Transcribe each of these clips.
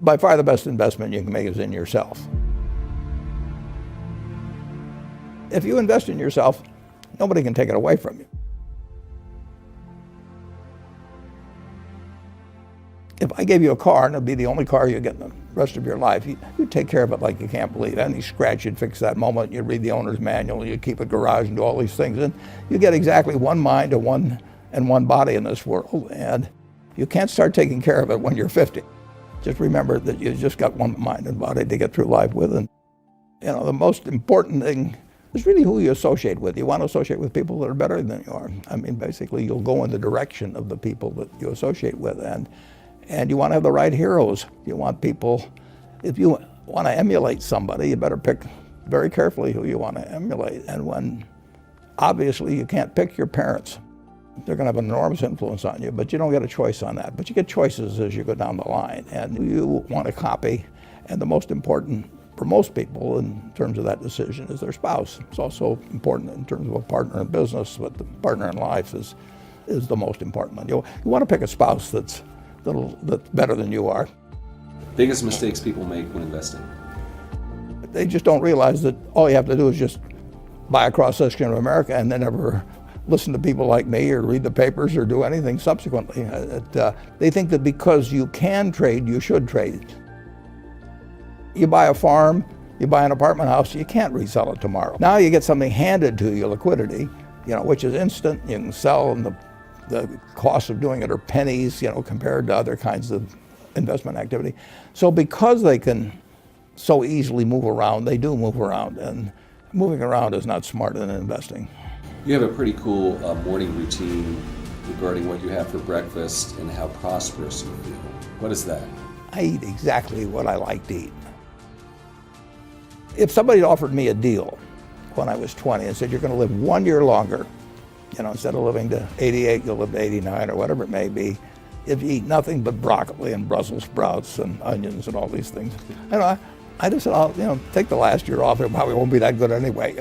By far the best investment you can make is in yourself. If you invest in yourself, nobody can take it away from you. If I gave you a car and it'd be the only car you get in the rest of your life, you'd take care of it like you can't believe. Any scratch, you'd fix that moment, you'd read the owner's manual, you'd keep a garage and do all these things. And you get exactly one mind and one body in this world. And you can't start taking care of it when you're 50. Just remember that you just got one mind and body to get through life with. And the most important thing is really who you associate with. You want to associate with people that are better than you are. I mean, basically, you'll go in the direction of the people that you associate with. And you want to have the right heroes. You want people, if you want to emulate somebody, you better pick very carefully who you want to emulate. And when, obviously, you can't pick your parents. They're going to have an enormous influence on you, but you don't get a choice on that. But you get choices as you go down the line. And you want to copy. And the most important for most people in terms of that decision is their spouse. It's also important in terms of a partner in business, but the partner in life is the most important one. You want to pick a spouse that's better than you are. Biggest mistakes people make when investing? They just don't realize that all you have to do is just buy a cross-section of America and then never listen to people like me or read the papers or do anything subsequently. They think that because you can trade, you should trade. You buy a farm, you buy an apartment house, you can't resell it tomorrow. Now you get something handed to you, liquidity, which is instant. You can sell, and the cost of doing it are pennies, compared to other kinds of investment activity. So because they can so easily move around, they do move around, and moving around is not smarter than investing. You have a pretty cool morning routine regarding what you have for breakfast and how prosperous you feel. What is that? I eat exactly what I like to eat. If somebody offered me a deal when I was 20 and said, you're going to live 1 year longer, instead of living to 88, you'll live to 89 or whatever it may be, if you eat nothing but broccoli and Brussels sprouts and onions and all these things. I just said, I'll take the last year off. It probably won't be that good anyway.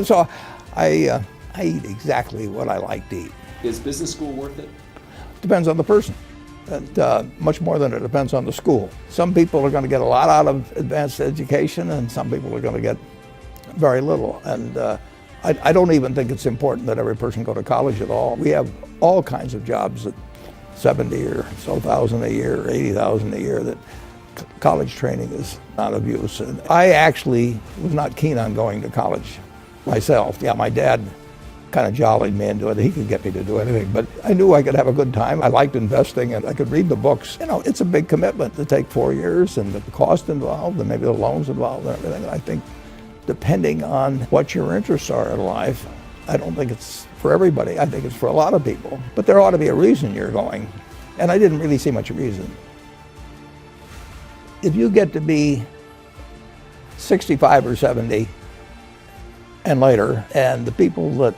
So I eat exactly what I like to eat. Is business school worth it? Depends on the person. And much more than it depends on the school. Some people are going to get a lot out of advanced education, and some people are going to get very little. And I don't even think it's important that every person go to college at all. We have all kinds of jobs at 70 or so thousand a year, 80,000 a year, that college training is not of use. And I actually was not keen on going to college myself. Yeah, my dad kind of jollied me into it. He could get me to do anything, but I knew I could have a good time. I liked investing, and I could read the books. It's a big commitment to take 4 years, and the cost involved, and maybe the loans involved, and everything. And I think depending on what your interests are in life, I don't think it's for everybody. I think it's for a lot of people, but there ought to be a reason you're going. And I didn't really see much reason. If you get to be 65 or 70 and later, and the people that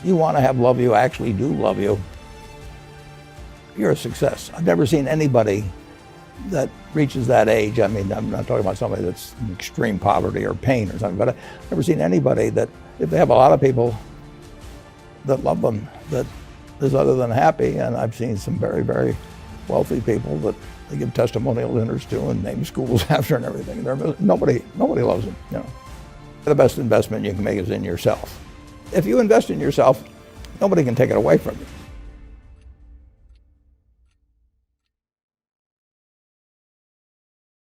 you want to have love you actually do love you, you're a success. I've never seen anybody that reaches that age. I mean, I'm not talking about somebody that's in extreme poverty or pain or something, but I've never seen anybody that, if they have a lot of people that love them, that is other than happy. And I've seen some very, very wealthy people that they give testimonial dinners to and name schools after and everything. Nobody loves them. The best investment you can make is in yourself. If you invest in yourself, nobody can take it away from you.